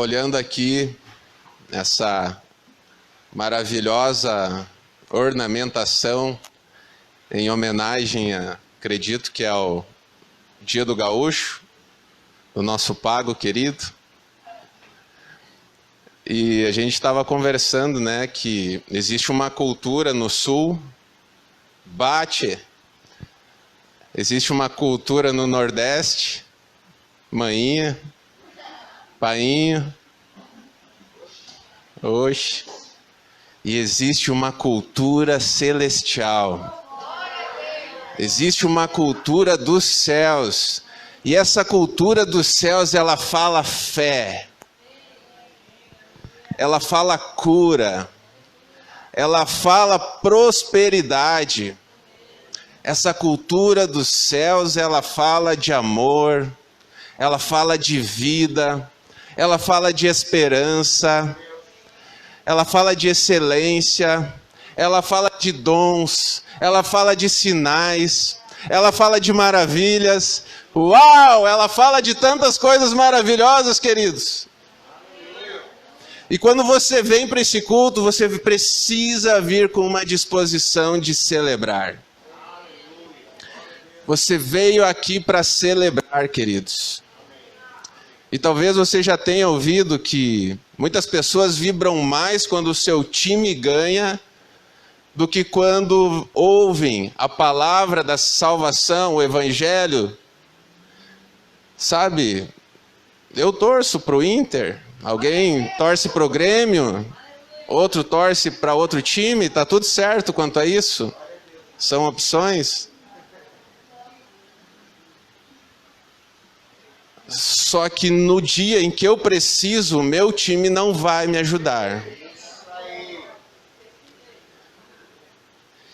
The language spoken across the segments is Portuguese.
olhando aqui essa maravilhosa ornamentação em homenagem, acredito que ao Dia do Gaúcho, do nosso pago querido. E a gente estava conversando, né, que existe uma cultura no Sul, bate, existe uma cultura no Nordeste, mainha, painho, oxe, e existe uma cultura celestial. Existe uma cultura dos céus, e essa cultura dos céus, ela fala fé, ela fala cura, ela fala prosperidade. Essa cultura dos céus, ela fala de amor, ela fala de vida, ela fala de esperança, ela fala de excelência, ela fala de dons, ela fala de sinais, ela fala de maravilhas. Uau! Ela fala de tantas coisas maravilhosas, queridos. E quando você vem para esse culto, você precisa vir com uma disposição de celebrar. Você veio aqui para celebrar, queridos. E talvez você já tenha ouvido que muitas pessoas vibram mais quando o seu time ganha do que quando ouvem a palavra da salvação, o evangelho. Sabe, eu torço para o Inter, alguém torce para o Grêmio, outro torce para outro time, está tudo certo quanto a isso. São opções. Só que no dia em que eu preciso, o meu time não vai me ajudar.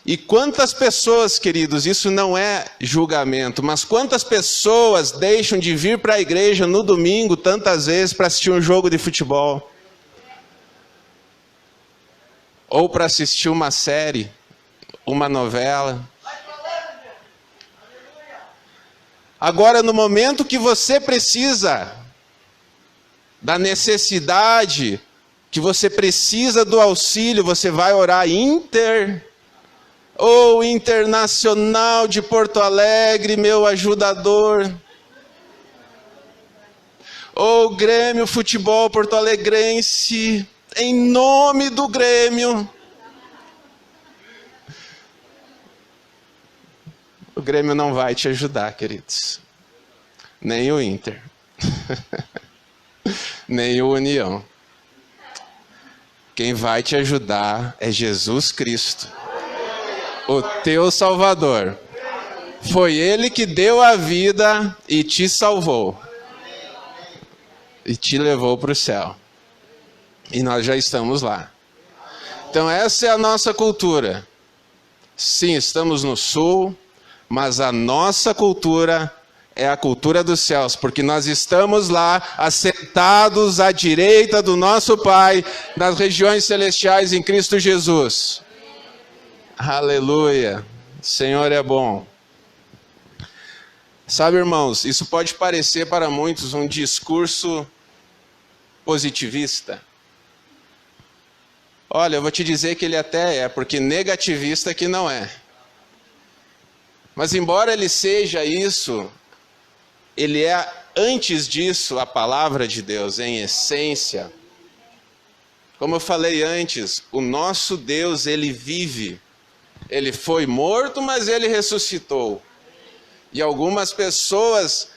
E quantas pessoas, queridos, isso não é julgamento, mas quantas pessoas deixam de vir para a igreja no domingo tantas vezes para assistir um jogo de futebol? Ou para assistir uma série, uma novela? Agora, no momento que você precisa da necessidade, que você precisa do auxílio, você vai orar ou Internacional de Porto Alegre, meu ajudador. Ou Grêmio Futebol Porto Alegrense, em nome do Grêmio. O Grêmio não vai te ajudar, queridos. Nem o Inter. Nem o União. Quem vai te ajudar é Jesus Cristo, o teu Salvador. Foi Ele que deu a vida e te salvou. E te levou para o céu. E nós já estamos lá. Então essa é a nossa cultura. Sim, estamos no Sul, mas a nossa cultura é a cultura dos céus, porque nós estamos lá, assentados à direita do nosso Pai, nas regiões celestiais em Cristo Jesus. Aleluia! O Senhor é bom. Sabe, irmãos, isso pode parecer para muitos um discurso positivista. Olha, eu vou te dizer que ele até é, porque negativista que não é. Mas embora ele seja isso, ele é, antes disso, a palavra de Deus, em essência. Como eu falei antes, o nosso Deus, ele vive. Ele foi morto, mas ele ressuscitou. E algumas pessoas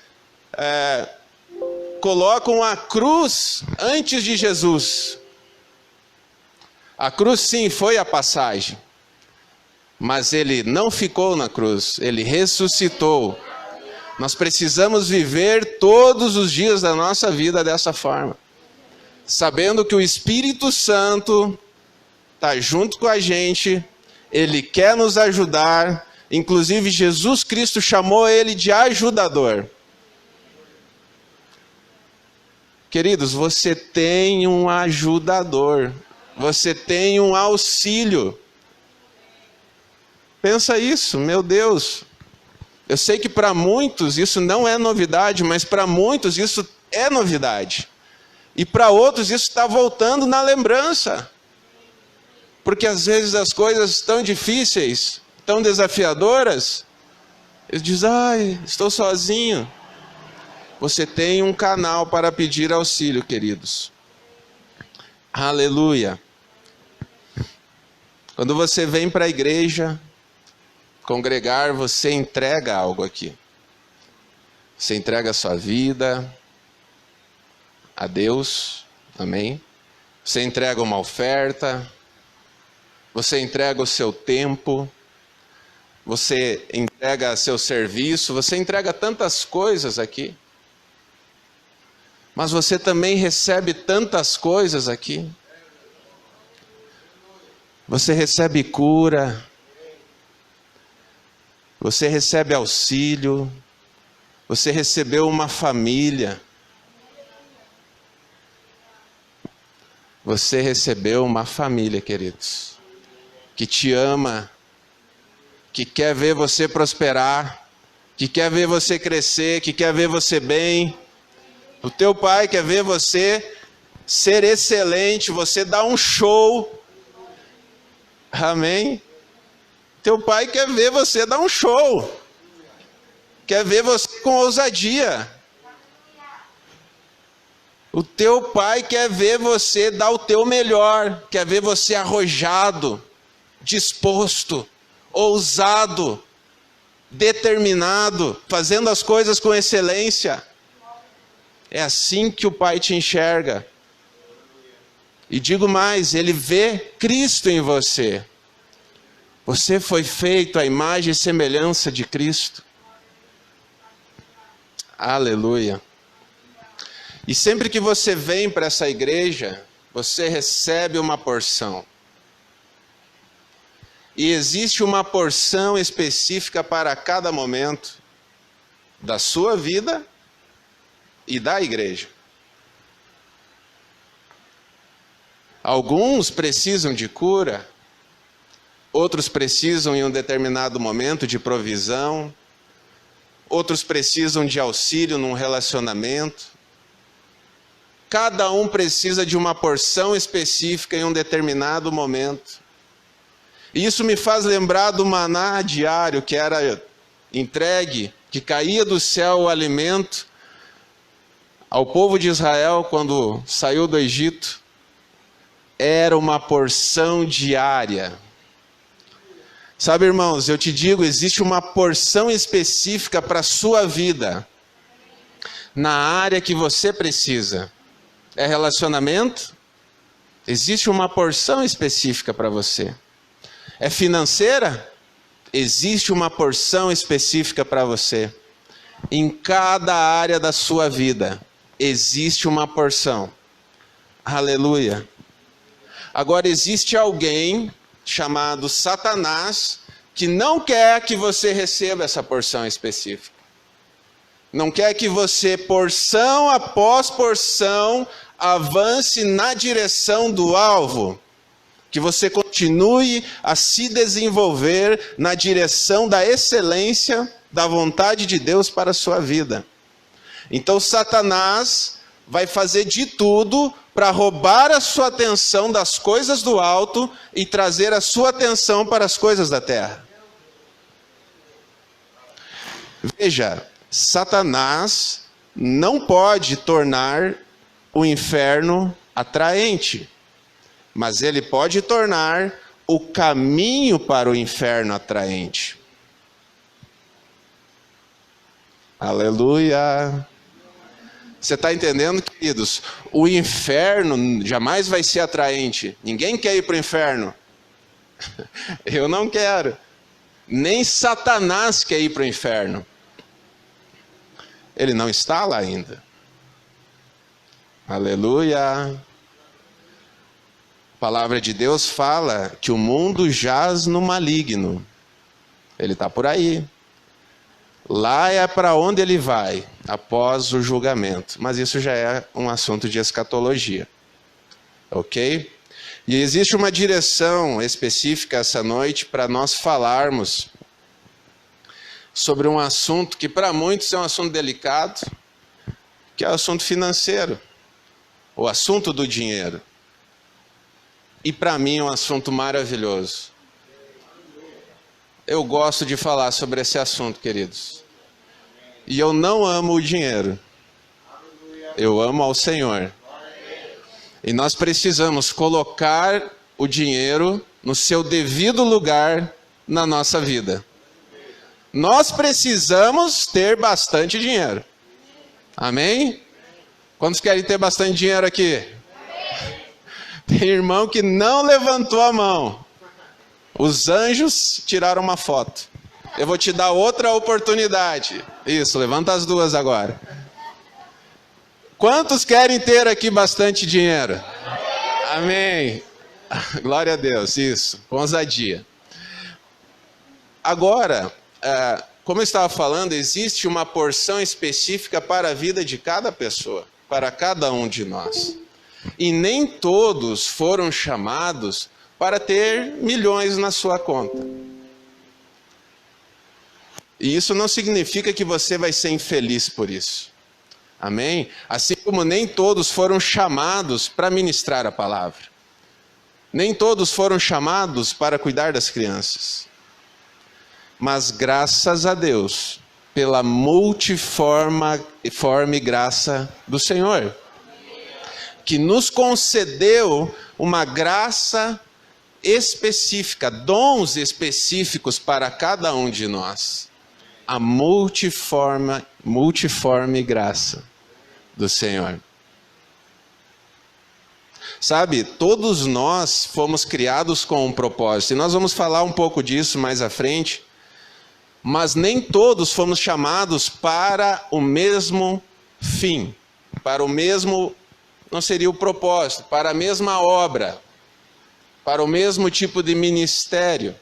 colocam a cruz antes de Jesus. A cruz, sim, foi a passagem. Mas ele não ficou na cruz, ele ressuscitou. Nós precisamos viver todos os dias da nossa vida dessa forma. Sabendo que o Espírito Santo está junto com a gente, ele quer nos ajudar. Inclusive, Jesus Cristo chamou ele de ajudador. Queridos, você tem um ajudador. Você tem um auxílio. Pensa isso, meu Deus. Eu sei que para muitos isso não é novidade, mas para muitos isso é novidade. E para outros isso está voltando na lembrança. Porque às vezes as coisas tão difíceis, tão desafiadoras, eles dizem, ai, estou sozinho. Você tem um canal para pedir auxílio, queridos. Aleluia. Quando você vem para a igreja congregar, você entrega algo aqui. Você entrega a sua vida a Deus, amém? Você entrega uma oferta, você entrega o seu tempo, você entrega seu serviço, você entrega tantas coisas aqui. Mas você também recebe tantas coisas aqui. Você recebe cura, você recebe auxílio, você recebeu uma família. Você recebeu uma família, queridos, que te ama, que quer ver você prosperar, que quer ver você crescer, que quer ver você bem. O teu pai quer ver você ser excelente, você dar um show. Amém? Teu pai quer ver você dar um show. Quer ver você com ousadia. O teu pai quer ver você dar o teu melhor. Quer ver você arrojado, disposto, ousado, determinado, fazendo as coisas com excelência. É assim que o pai te enxerga. E digo mais, ele vê Cristo em você. Você foi feito à imagem e semelhança de Cristo. Aleluia. E sempre que você vem para essa igreja, você recebe uma porção. E existe uma porção específica para cada momento da sua vida e da igreja. Alguns precisam de cura, outros precisam em um determinado momento de provisão, outros precisam de auxílio num relacionamento. Cada um precisa de uma porção específica em um determinado momento. E isso me faz lembrar do maná diário que era entregue, que caía do céu o alimento ao povo de Israel quando saiu do Egito. Era uma porção diária. Sabe, irmãos, eu te digo, existe uma porção específica para a sua vida, na área que você precisa. É relacionamento? Existe uma porção específica para você. É financeira? Existe uma porção específica para você. Em cada área da sua vida, existe uma porção. Aleluia. Agora existe alguém chamado Satanás que não quer que você receba essa porção específica. Não quer que você, porção após porção, avance na direção do alvo. Que você continue a se desenvolver na direção da excelência da vontade de Deus para a sua vida. Então Satanás vai fazer de tudo para roubar a sua atenção das coisas do alto e trazer a sua atenção para as coisas da terra. Veja, Satanás não pode tornar o inferno atraente, mas ele pode tornar o caminho para o inferno atraente. Aleluia! Você está entendendo, queridos? O inferno jamais vai ser atraente. Ninguém quer ir para o inferno. Eu não quero. Nem Satanás quer ir para o inferno. Ele não está lá ainda. Aleluia! A palavra de Deus fala que o mundo jaz no maligno. Ele está por aí. Lá é para onde ele vai, após o julgamento. Mas isso já é um assunto de escatologia. Ok? E existe uma direção específica essa noite para nós falarmos sobre um assunto que para muitos é um assunto delicado, que é o assunto financeiro. o assunto do dinheiro. E para mim é um assunto maravilhoso. Eu gosto de falar sobre esse assunto, queridos. E eu não amo o dinheiro. Eu amo ao Senhor. E nós precisamos colocar o dinheiro no seu devido lugar na nossa vida. Nós precisamos ter bastante dinheiro. Amém? Quantos querem ter bastante dinheiro aqui? Tem irmão que não levantou a mão. Os anjos tiraram uma foto. Eu vou te dar outra oportunidade. Isso, levanta as duas agora. Quantos querem ter aqui bastante dinheiro? Amém. Glória a Deus, isso, com ousadia. Agora, como eu estava falando, existe uma porção específica para a vida de cada pessoa, para cada um de nós. E nem todos foram chamados para ter milhões na sua conta. E isso não significa que você vai ser infeliz por isso. Amém? Assim como nem todos foram chamados para ministrar a palavra. Nem todos foram chamados para cuidar das crianças. Mas graças a Deus, pela multiforme graça do Senhor, que nos concedeu uma graça específica, dons específicos para cada um de nós. A multiforme graça do Senhor. Sabe, todos nós fomos criados com um propósito, e nós vamos falar um pouco disso mais à frente, mas nem todos fomos chamados para o mesmo fim, para o mesmo, não seria o propósito, para a mesma obra, para o mesmo tipo de ministério.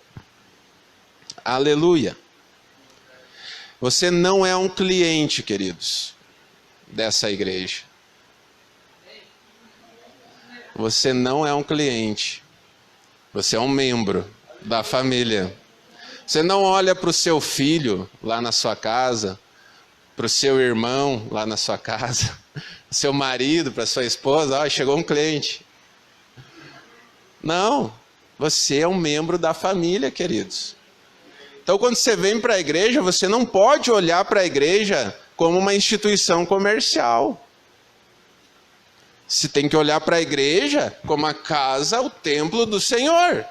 Aleluia. Você não é um cliente, queridos, dessa igreja. Você não é um cliente. Você é um membro da família. Você não olha para o seu filho lá na sua casa, para o seu irmão lá na sua casa, seu marido, para sua esposa, chegou um cliente. Não, você é um membro da família, queridos. Então, quando você vem para a igreja, você não pode olhar para a igreja como uma instituição comercial. Você tem que olhar para a igreja como a casa, o templo do Senhor.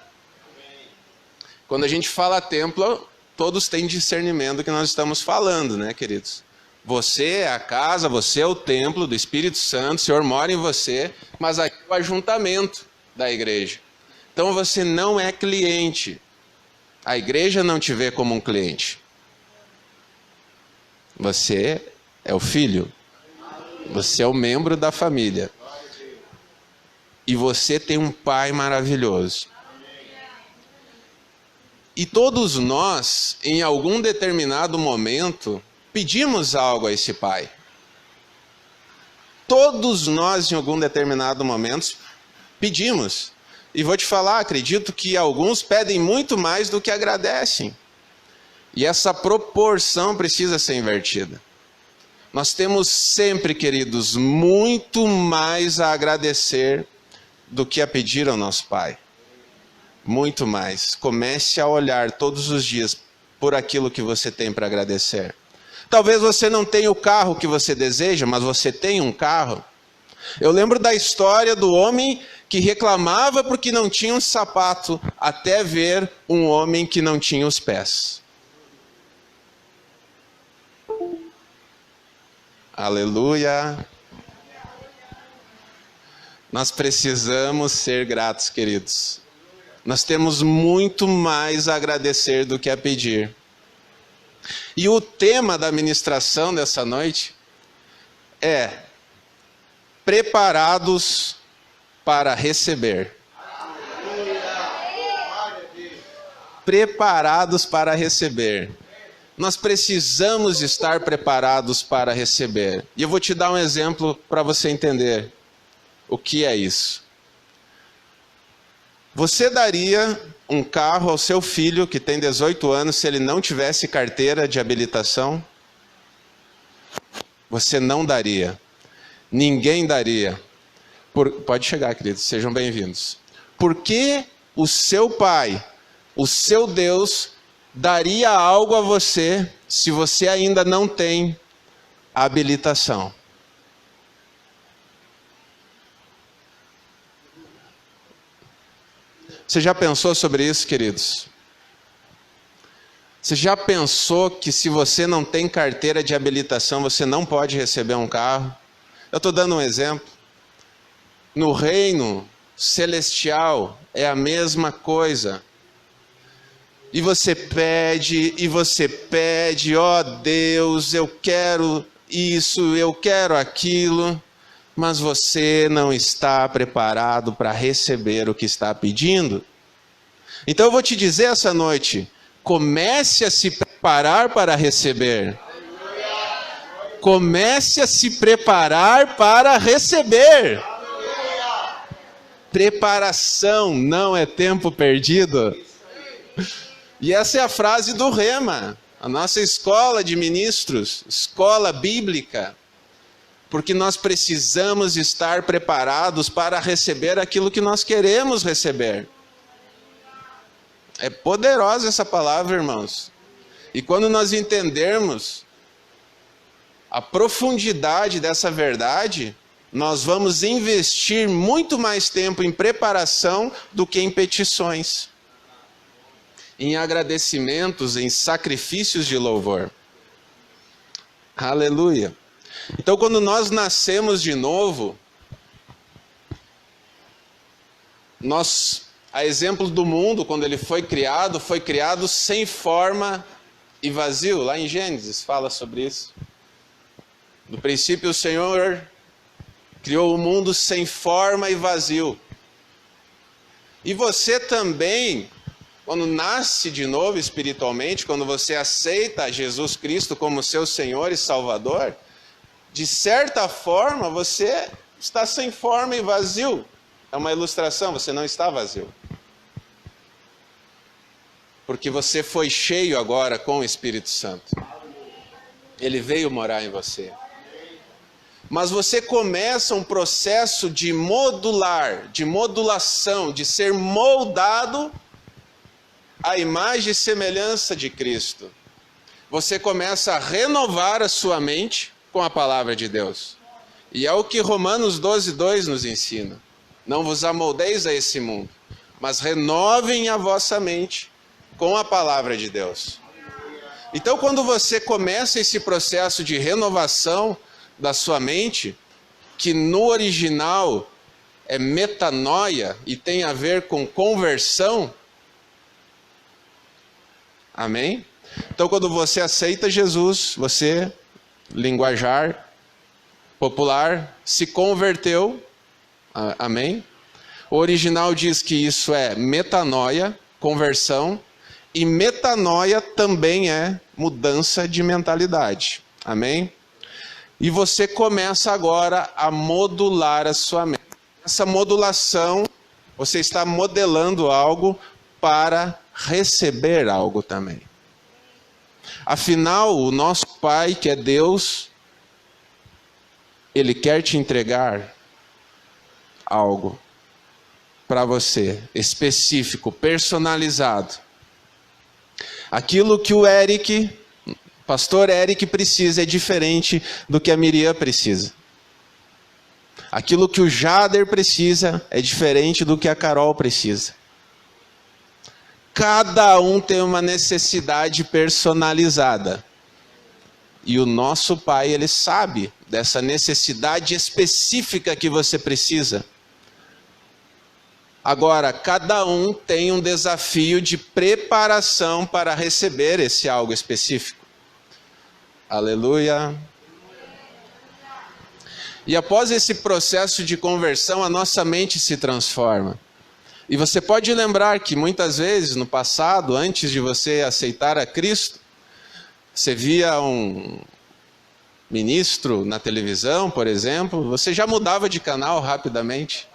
Quando a gente fala templo, todos têm discernimento do que nós estamos falando, né, queridos? Você é a casa, você é o templo do Espírito Santo, o Senhor mora em você, mas aqui é o ajuntamento da igreja. Então você não é cliente. A igreja não te vê como um cliente. Você é o filho. Você é o membro da família. E você tem um pai maravilhoso. E todos nós, em algum determinado momento, pedimos algo a esse pai. Todos nós, em algum determinado momento, pedimos. E vou te falar, acredito que alguns pedem muito mais do que agradecem. E essa proporção precisa ser invertida. Nós temos sempre, queridos, muito mais a agradecer do que a pedir ao nosso Pai. Muito mais. Comece a olhar todos os dias por aquilo que você tem para agradecer. Talvez você não tenha o carro que você deseja, mas você tem um carro. Eu lembro da história do homem que reclamava porque não tinha um sapato, até ver um homem que não tinha os pés. Aleluia. Nós precisamos ser gratos, queridos. Nós temos muito mais a agradecer do que a pedir. E o tema da ministração dessa noite é preparados para receber. Preparados para receber. Nós precisamos estar preparados para receber. E eu vou te dar um exemplo para você entender o que é isso. Você daria um carro ao seu filho que tem 18 anos se ele não tivesse carteira de habilitação? Você não daria. Ninguém daria. Pode chegar, queridos, sejam bem-vindos. Por que o seu Pai, o seu Deus, daria algo a você se você ainda não tem habilitação? Você já pensou sobre isso, queridos? Você já pensou que se você não tem carteira de habilitação, você não pode receber um carro? Eu estou dando um exemplo. No reino celestial é a mesma coisa. E você pede, ó Deus, eu quero isso, eu quero aquilo, mas você não está preparado para receber o que está pedindo. Então eu vou te dizer essa noite, comece a se preparar para receber. Comece a se preparar para receber. Preparação não é tempo perdido. E essa é a frase do Rema, a nossa escola de ministros, escola bíblica, porque nós precisamos estar preparados para receber aquilo que nós queremos receber. É poderosa essa palavra, irmãos. E quando nós entendermos a profundidade dessa verdade, nós vamos investir muito mais tempo em preparação do que em petições, em agradecimentos, em sacrifícios de louvor. Aleluia. Então, quando nós nascemos de novo, a exemplo do mundo, quando ele foi criado sem forma e vazio. Lá em Gênesis fala sobre isso. No princípio, o Senhor criou o mundo sem forma e vazio. E você também, quando nasce de novo espiritualmente, quando você aceita Jesus Cristo como seu Senhor e Salvador, de certa forma você está sem forma e vazio. É uma ilustração, você não está vazio. Porque você foi cheio agora com o Espírito Santo. Ele veio morar em você. Mas você começa um processo de modulação, de ser moldado à imagem e semelhança de Cristo. Você começa a renovar a sua mente com a palavra de Deus. E é o que Romanos 12:2 nos ensina. Não vos amoldeis a esse mundo, mas renovem a vossa mente com a palavra de Deus. Então, quando você começa esse processo de renovação da sua mente, que no original é metanoia e tem a ver com conversão, amém? Então, quando você aceita Jesus, você, linguajar popular, se converteu, amém? O original diz que isso é metanoia, conversão, e metanoia também é mudança de mentalidade, amém? E você começa agora a modular a sua mente. Essa modulação, você está modelando algo para receber algo também. Afinal, o nosso Pai, que é Deus, Ele quer te entregar algo para você, específico, personalizado. Aquilo que o pastor Eric precisa é diferente do que a Miriam precisa. Aquilo que o Jader precisa é diferente do que a Carol precisa. Cada um tem uma necessidade personalizada. E o nosso Pai, Ele sabe dessa necessidade específica que você precisa. Agora, cada um tem um desafio de preparação para receber esse algo específico. Aleluia. E após esse processo de conversão, a nossa mente se transforma. E você pode lembrar que muitas vezes no passado, antes de você aceitar a Cristo, você via um ministro na televisão, por exemplo, você já mudava de canal rapidamente.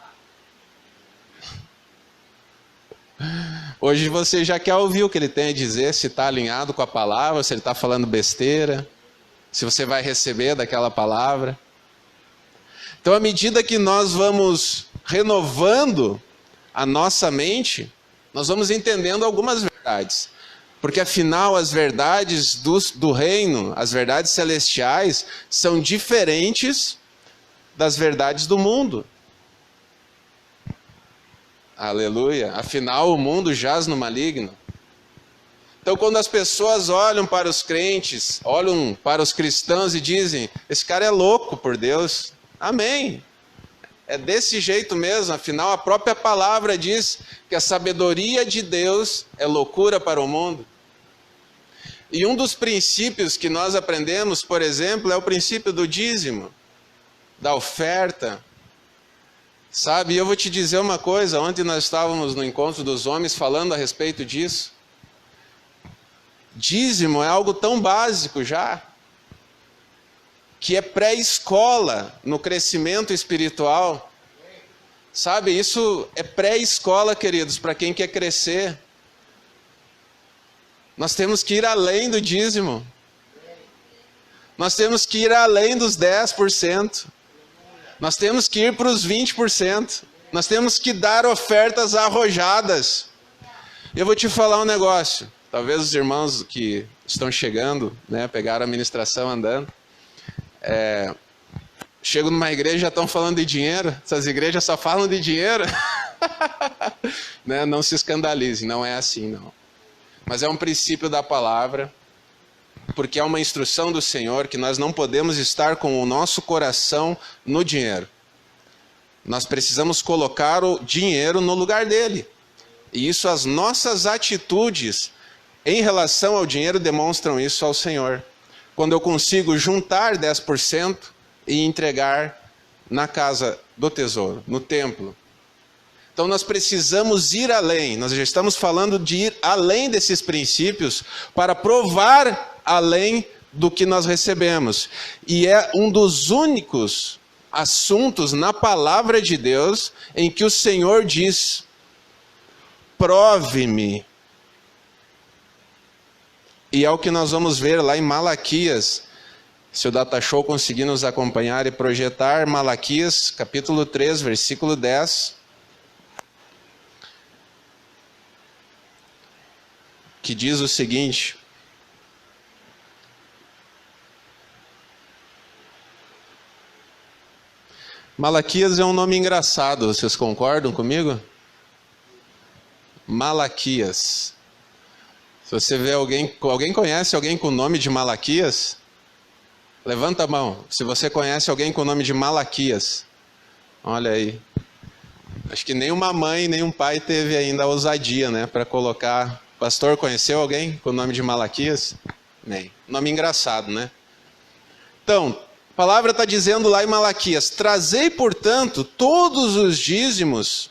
Hoje você já quer ouvir o que ele tem a dizer, se está alinhado com a palavra, se ele está falando besteira, se você vai receber daquela palavra. Então, à medida que nós vamos renovando a nossa mente, nós vamos entendendo algumas verdades. Porque, afinal, as verdades do reino, as verdades celestiais, são diferentes das verdades do mundo. Aleluia. Afinal, o mundo jaz no maligno. Então, quando as pessoas olham para os crentes, olham para os cristãos e dizem, esse cara é louco por Deus. Amém. É desse jeito mesmo. Afinal, a própria palavra diz que a sabedoria de Deus é loucura para o mundo. E um dos princípios que nós aprendemos, por exemplo, é o princípio do dízimo, da oferta. Sabe, eu vou te dizer uma coisa, ontem nós estávamos no encontro dos homens falando a respeito disso. Dízimo é algo tão básico já, que é pré-escola no crescimento espiritual. Sabe, isso é pré-escola, queridos, para quem quer crescer. Nós temos que ir além do dízimo. Nós temos que ir além dos 10%. Nós temos que ir para os 20%. Nós temos que dar ofertas arrojadas. Eu vou te falar um negócio. Talvez os irmãos que estão chegando, né, pegaram a ministração andando. Chegam numa igreja e já estão falando de dinheiro. Essas igrejas só falam de dinheiro. Né? Não se escandalize, não é assim, não. Mas é um princípio da palavra, porque é uma instrução do Senhor que nós não podemos estar com o nosso coração no dinheiro. Nós precisamos colocar o dinheiro no lugar dele. E isso, as nossas atitudes em relação ao dinheiro demonstram isso ao Senhor. Quando eu consigo juntar 10% e entregar na casa do tesouro, no templo. Então nós precisamos ir além, nós já estamos falando de ir além desses princípios para provar além do que nós recebemos. E é um dos únicos assuntos na palavra de Deus em que o Senhor diz, prove-me. E é o que nós vamos ver lá em Malaquias. Se o Data Show conseguir nos acompanhar e projetar, Malaquias, capítulo 3, versículo 10. Que diz o seguinte: Malaquias é um nome engraçado, vocês concordam comigo? Malaquias. Se você vê alguém conhece alguém com o nome de Malaquias? Levanta a mão, se você conhece alguém com o nome de Malaquias. Olha aí. Acho que nem uma mãe, nem um pai teve ainda a ousadia, né, para colocar. Pastor, conheceu alguém com o nome de Malaquias? Nem. Nome engraçado, né? Então, a palavra está dizendo lá em Malaquias, trazei, portanto, todos os dízimos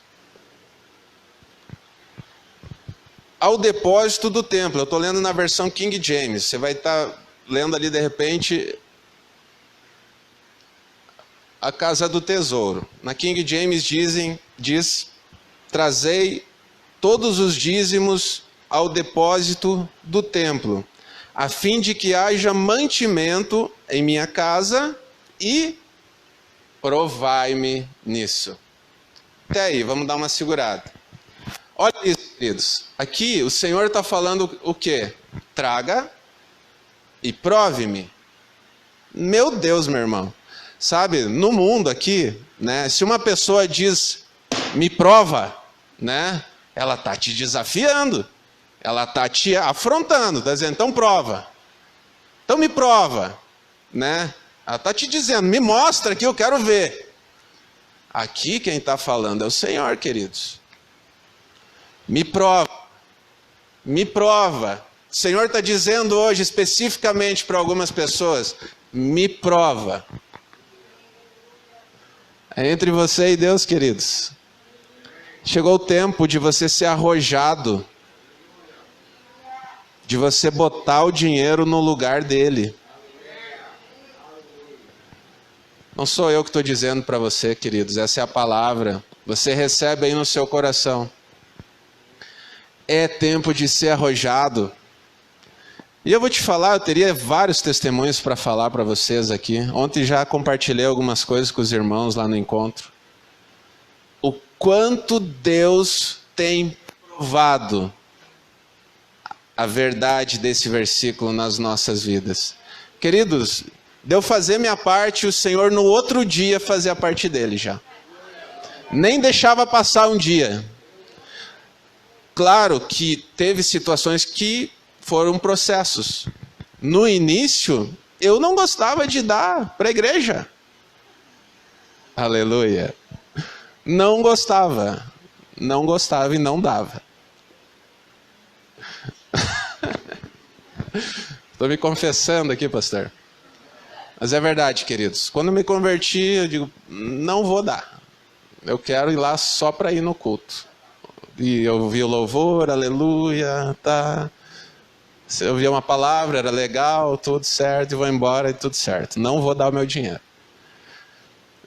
ao depósito do templo. Eu estou lendo na versão King James. Você vai estar lendo ali, de repente, a casa do tesouro. Na King James diz, trazei todos os dízimos ao depósito do templo, a fim de que haja mantimento em minha casa e provai-me nisso. Até aí, vamos dar uma segurada. Olha isso, queridos. Aqui o Senhor está falando o quê? Traga e prove-me. Meu Deus, meu irmão. Sabe, no mundo aqui, né, se uma pessoa diz, me prova, né, ela está te desafiando. Ela está te afrontando, está dizendo, então prova. Então me prova, né? Ela está te dizendo, me mostra que eu quero ver. Aqui quem está falando é o Senhor, queridos. Me prova. Me prova. O Senhor está dizendo hoje, especificamente para algumas pessoas, me prova. É entre você e Deus, queridos. Chegou o tempo de você ser arrojado, de você botar o dinheiro no lugar dele. Não sou eu que estou dizendo para você, queridos, essa é a palavra. Você recebe aí no seu coração. É tempo de ser arrojado. E eu vou te falar, eu teria vários testemunhos para falar para vocês aqui. Ontem já compartilhei algumas coisas com os irmãos lá no encontro. O quanto Deus tem provado a verdade desse versículo nas nossas vidas. Queridos, de eu fazer minha parte, o Senhor no outro dia fazia a parte dele já. Nem deixava passar um dia. Claro que teve situações que foram processos. No início, eu não gostava de dar para a igreja. Aleluia. Não gostava e não dava. Estou me confessando aqui, pastor. Mas é verdade, queridos. Quando eu me converti, eu digo, não vou dar. Eu quero ir lá só para ir no culto. E eu ouvi o louvor, aleluia, tá. Se eu ouvia uma palavra, era legal, tudo certo, e vou embora e tudo certo. Não vou dar o meu dinheiro.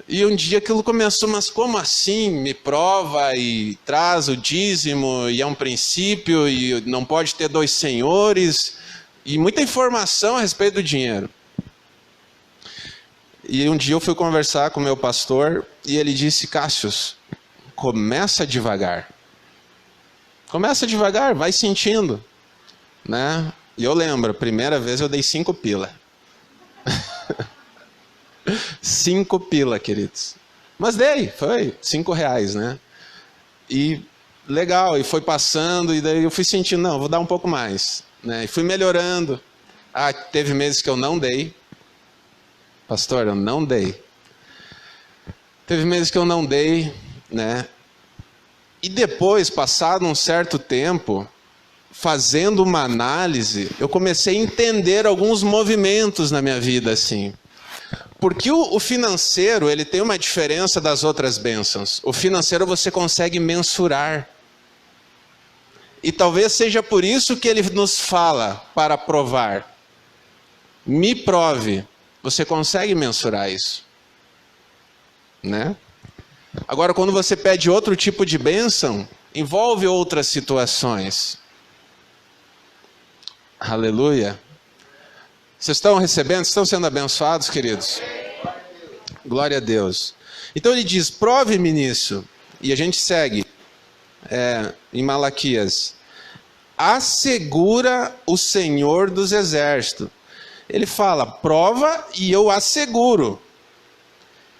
E um dia aquilo começou, mas como assim? Me prova e traz o dízimo, e é um princípio, e não pode ter dois senhores, e muita informação a respeito do dinheiro. E um dia eu fui conversar com o meu pastor, e ele disse, Cássius, começa devagar. Começa devagar, vai sentindo. Né? E eu lembro, a primeira vez eu dei 5 pila. 5 pila, queridos. Mas dei, foi 5 reais, né? E legal, e foi passando, e daí eu fui sentindo, não, vou dar um pouco mais. Né? E fui melhorando. Ah, teve meses que eu não dei. Pastor, eu não dei. Teve meses que eu não dei, né? E depois, passado um certo tempo, fazendo uma análise, eu comecei a entender alguns movimentos na minha vida, assim. Porque o financeiro, ele tem uma diferença das outras bênçãos. O financeiro você consegue mensurar. E talvez seja por isso que ele nos fala para provar. Me prove. Você consegue mensurar isso. Né? Agora, quando você pede outro tipo de bênção, envolve outras situações. Aleluia. Vocês estão recebendo? Estão sendo abençoados, queridos? Glória a Deus. Então ele diz, prove-me nisso. E a gente segue em Malaquias. Assegura o Senhor dos Exércitos. Ele fala, prova e eu asseguro.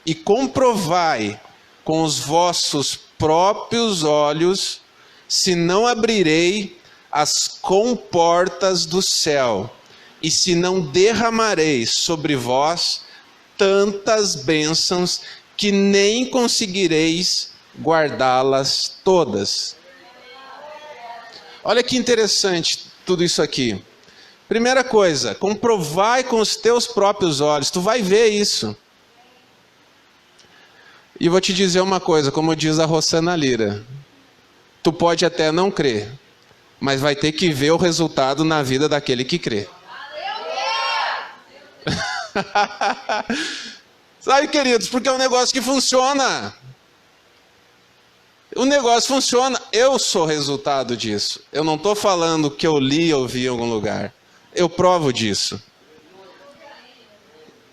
E comprovai com os vossos próprios olhos, se não abrirei as comportas do céu, e se não derramarei sobre vós tantas bênçãos, que nem conseguireis guardá-las todas. Olha que interessante tudo isso aqui. Primeira coisa, comprovai com os teus próprios olhos, tu vai ver isso. E vou te dizer uma coisa, como diz a Rosana Lira, tu pode até não crer, mas vai ter que ver o resultado na vida daquele que crê. Sabe, queridos, porque é um negócio que funciona. O negócio funciona. Eu sou resultado disso. Eu não estou falando que eu li ou vi em algum lugar. Eu provo disso.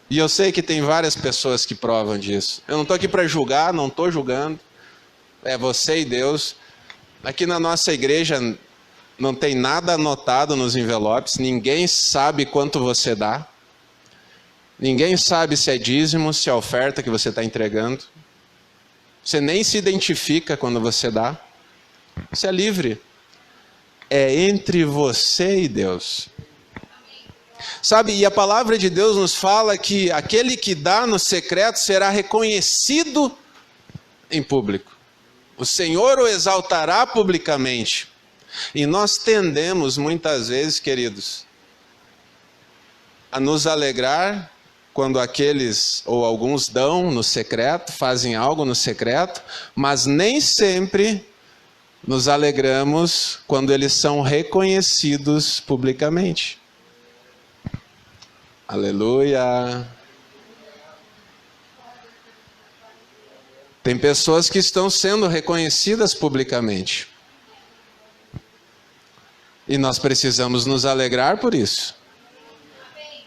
E eu sei que tem várias pessoas que provam disso. Eu não estou aqui para julgar, não estou julgando. É você e Deus. Aqui na nossa igreja não tem nada anotado nos envelopes. Ninguém sabe quanto você dá. Ninguém sabe se é dízimo, se é oferta que você está entregando. Você nem se identifica quando você dá. Você é livre. É entre você e Deus. Sabe, e a palavra de Deus nos fala que aquele que dá no secreto será reconhecido em público. O Senhor o exaltará publicamente. E nós tendemos muitas vezes, queridos, a nos alegrar quando aqueles ou alguns dão no secreto, fazem algo no secreto, mas nem sempre nos alegramos quando eles são reconhecidos publicamente. Aleluia. Tem pessoas que estão sendo reconhecidas publicamente. E nós precisamos nos alegrar por isso.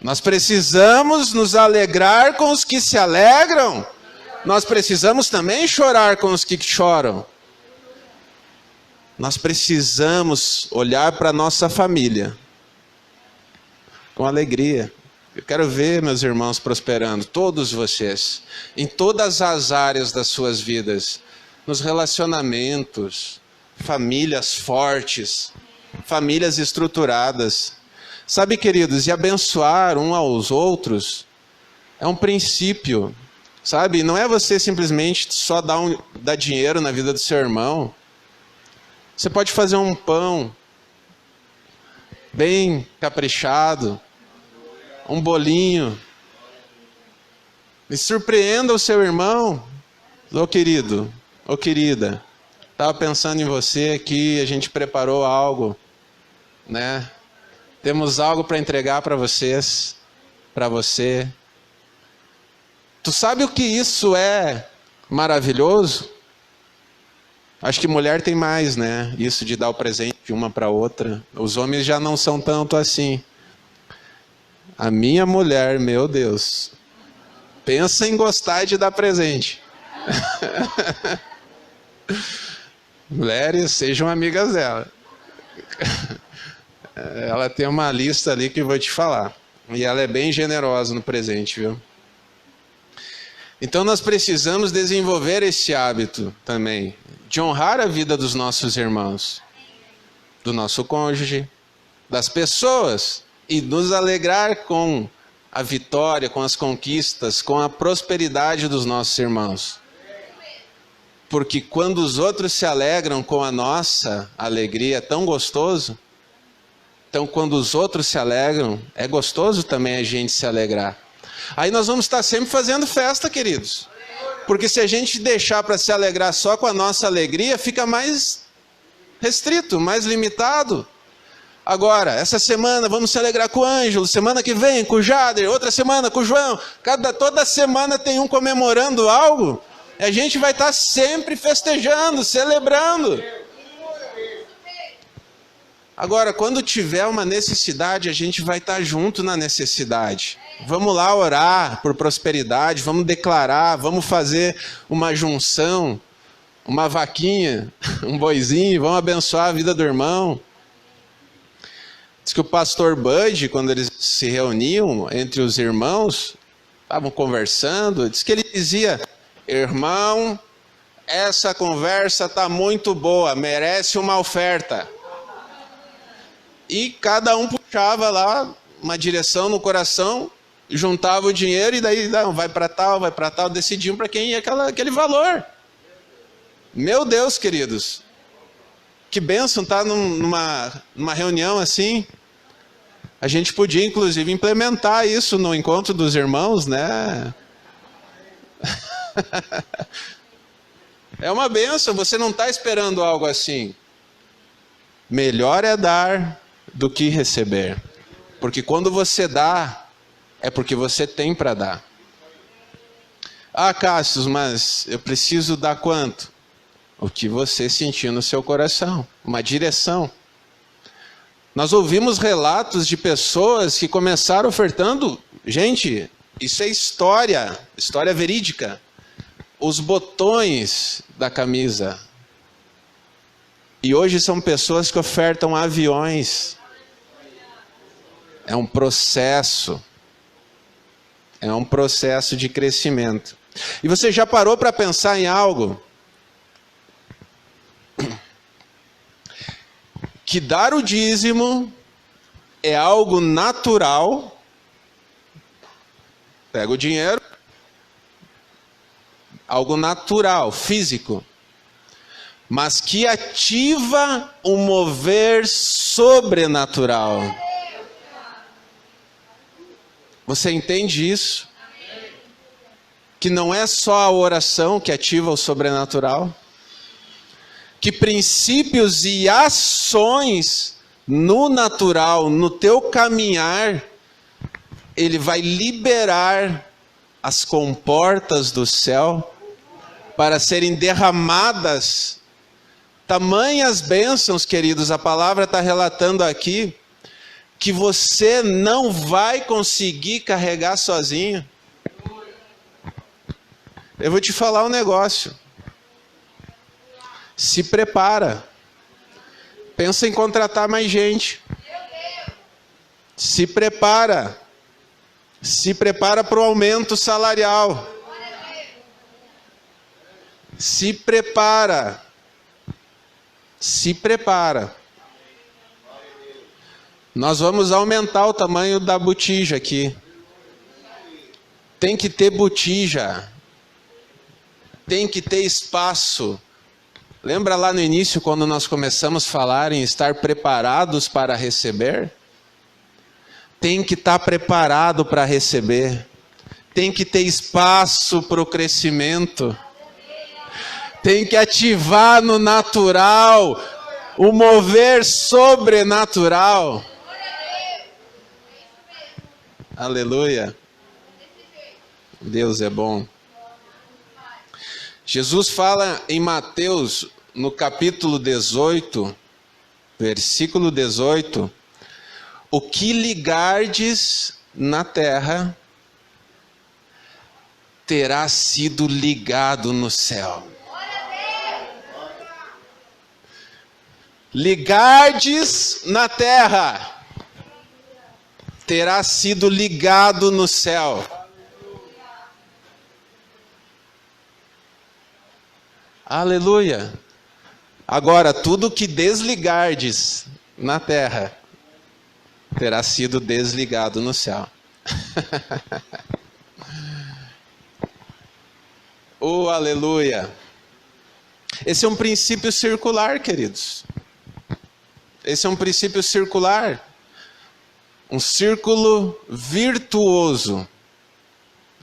Nós precisamos nos alegrar com os que se alegram. Nós precisamos também chorar com os que choram. Nós precisamos olhar para a nossa família com alegria. Eu quero ver meus irmãos prosperando, todos vocês, em todas as áreas das suas vidas, nos relacionamentos, famílias fortes, famílias estruturadas. Sabe, queridos, e abençoar um aos outros é um princípio, sabe? Não é você simplesmente só dar dinheiro na vida do seu irmão. Você pode fazer um pão bem caprichado, um bolinho, e surpreenda o seu irmão. Ô querido, ô querida, estava pensando em você aqui, a gente preparou algo, né? Temos algo para entregar para vocês, para você. Tu sabe o que isso é maravilhoso? Acho que mulher tem mais, né? Isso de dar o presente de uma para outra. Os homens já não são tanto assim. A minha mulher, meu Deus, pensa em gostar de dar presente. Mulheres, sejam amigas dela. Ela tem uma lista ali que eu vou te falar. E ela é bem generosa no presente, viu? Então nós precisamos desenvolver esse hábito também, de honrar a vida dos nossos irmãos, do nosso cônjuge, das pessoas, e nos alegrar com a vitória, com as conquistas, com a prosperidade dos nossos irmãos. Porque quando os outros se alegram com a nossa alegria, é tão gostoso. Então, quando os outros se alegram, é gostoso também a gente se alegrar. Aí nós vamos estar sempre fazendo festa, queridos. Porque se a gente deixar para se alegrar só com a nossa alegria, fica mais restrito, mais limitado. Agora, essa semana vamos se alegrar com o Ângelo, semana que vem com o Jader, outra semana com o João. Toda semana tem um comemorando algo. E a gente vai estar sempre festejando, celebrando. Agora, quando tiver uma necessidade, a gente vai estar junto na necessidade. Vamos lá orar por prosperidade, vamos declarar, vamos fazer uma junção, uma vaquinha, um boizinho, vamos abençoar a vida do irmão. Diz que o pastor Bud, quando eles se reuniam entre os irmãos, estavam conversando, diz que ele dizia: irmão, essa conversa está muito boa, merece uma oferta. E cada um puxava lá uma direção no coração, juntava o dinheiro e daí não, vai para tal, decidiam para quem ia aquele valor. Meu Deus, queridos, que bênção estar numa reunião assim. A gente podia, inclusive, implementar isso no encontro dos irmãos, né? É uma bênção, você não está esperando algo assim. Melhor é dar do que receber. Porque quando você dá, é porque você tem para dar. Ah, Cássio, mas eu preciso dar quanto? O que você sentiu no seu coração, uma direção. Nós ouvimos relatos de pessoas que começaram ofertando, gente, isso é história verídica. Os botões da camisa. E hoje são pessoas que ofertam aviões. É um processo. É um processo de crescimento. E você já parou para pensar em algo? Que dar o dízimo é algo natural. Pega o dinheiro. Algo natural, físico. Mas que ativa um mover sobrenatural. Você entende isso? Que não é só a oração que ativa o sobrenatural? Que princípios e ações no natural, no teu caminhar, ele vai liberar as comportas do céu para serem derramadas. Tamanhas bênçãos, queridos, a palavra está relatando aqui, que você não vai conseguir carregar sozinho. Eu vou te falar um negócio. Se prepara. Pensa em contratar mais gente. Se prepara. Se prepara para o aumento salarial. Se prepara. Se prepara. Nós vamos aumentar o tamanho da botija aqui. Tem que ter botija. Tem que ter espaço. Lembra lá no início, quando nós começamos a falar em estar preparados para receber? Tem que estar preparado para receber. Tem que ter espaço para o crescimento. Tem que ativar no natural o mover sobrenatural. Aleluia. Deus é bom. Jesus fala em Mateus, no capítulo 18, versículo 18, o que ligardes na terra terá sido ligado no céu. Ligardes na terra terá sido ligado no céu. Aleluia. Agora, tudo que desligardes na terra terá sido desligado no céu. Oh, aleluia. Esse é um princípio circular, queridos. Esse é um princípio circular. Um círculo virtuoso.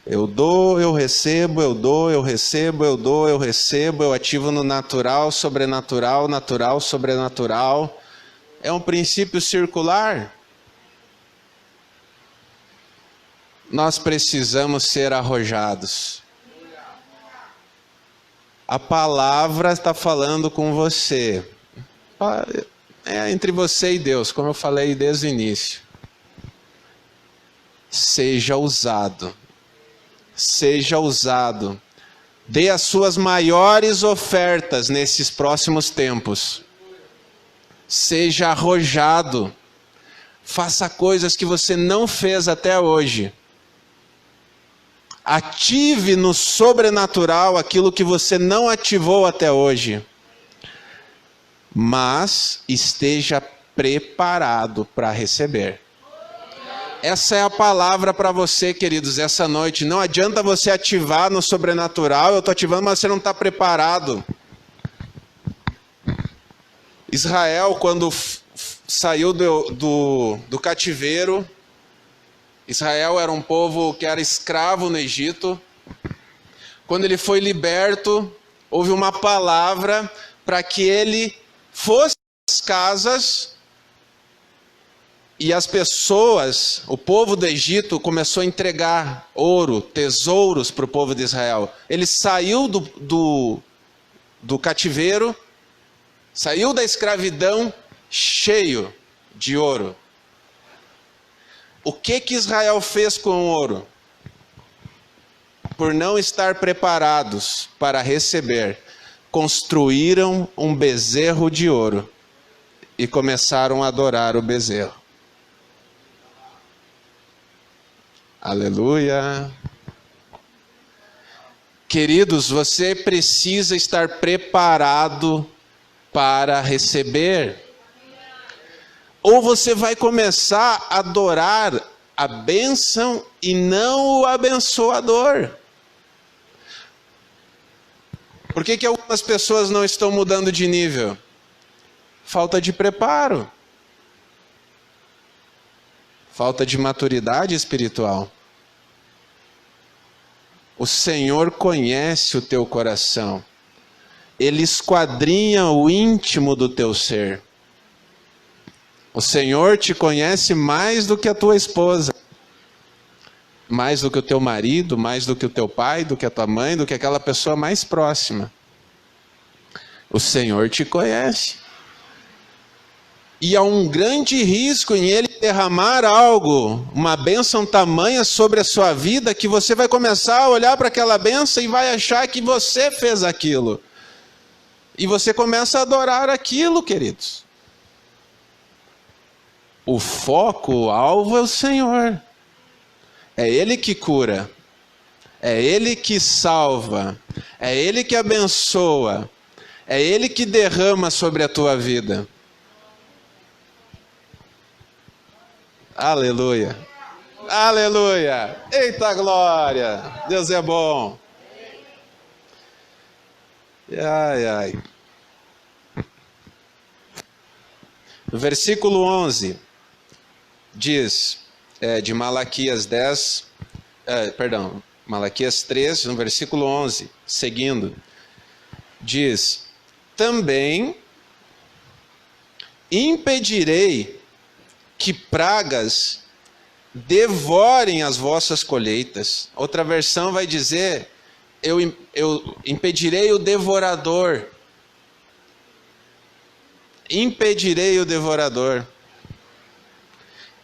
Eu dou, eu recebo, eu dou, eu recebo, eu dou, eu recebo, eu ativo no natural, sobrenatural, natural, sobrenatural. É um princípio circular. Nós precisamos ser arrojados. A palavra está falando com você. É entre você e Deus, como eu falei desde o início. Seja usado. Seja usado. Dê as suas maiores ofertas nesses próximos tempos. Seja arrojado. Faça coisas que você não fez até hoje. Ative no sobrenatural aquilo que você não ativou até hoje. Mas esteja preparado para receber. Essa é a palavra para você, queridos, essa noite. Não adianta você ativar no sobrenatural. Eu estou ativando, mas você não está preparado. Israel, quando saiu do cativeiro, Israel era um povo que era escravo no Egito. Quando ele foi liberto, houve uma palavra para que ele fosse às casas. E as pessoas, o povo do Egito começou a entregar ouro, tesouros para o povo de Israel. Ele saiu do cativeiro, saiu da escravidão cheio de ouro. O que Israel fez com o ouro? Por não estar preparados para receber, construíram um bezerro de ouro e começaram a adorar o bezerro. Aleluia. Queridos, você precisa estar preparado para receber. Ou você vai começar a adorar a bênção e não o abençoador. Por que algumas pessoas não estão mudando de nível? Falta de preparo. Falta de maturidade espiritual. O Senhor conhece o teu coração. Ele esquadrinha o íntimo do teu ser. O Senhor te conhece mais do que a tua esposa. Mais do que o teu marido, mais do que o teu pai, do que a tua mãe, do que aquela pessoa mais próxima. O Senhor te conhece. E há um grande risco em ele derramar algo, uma bênção tamanha sobre a sua vida, que você vai começar a olhar para aquela bênção e vai achar que você fez aquilo. E você começa a adorar aquilo, queridos. O foco, o alvo é o Senhor. É Ele que cura. É Ele que salva. É Ele que abençoa. É Ele que derrama sobre a tua vida. Aleluia. Aleluia. Eita glória. Deus é bom. Ai, ai. No versículo 11, diz, de Malaquias 3, no versículo 11, seguindo, diz: também impedirei que pragas devorem as vossas colheitas. Outra versão vai dizer: eu impedirei o devorador. Impedirei o devorador.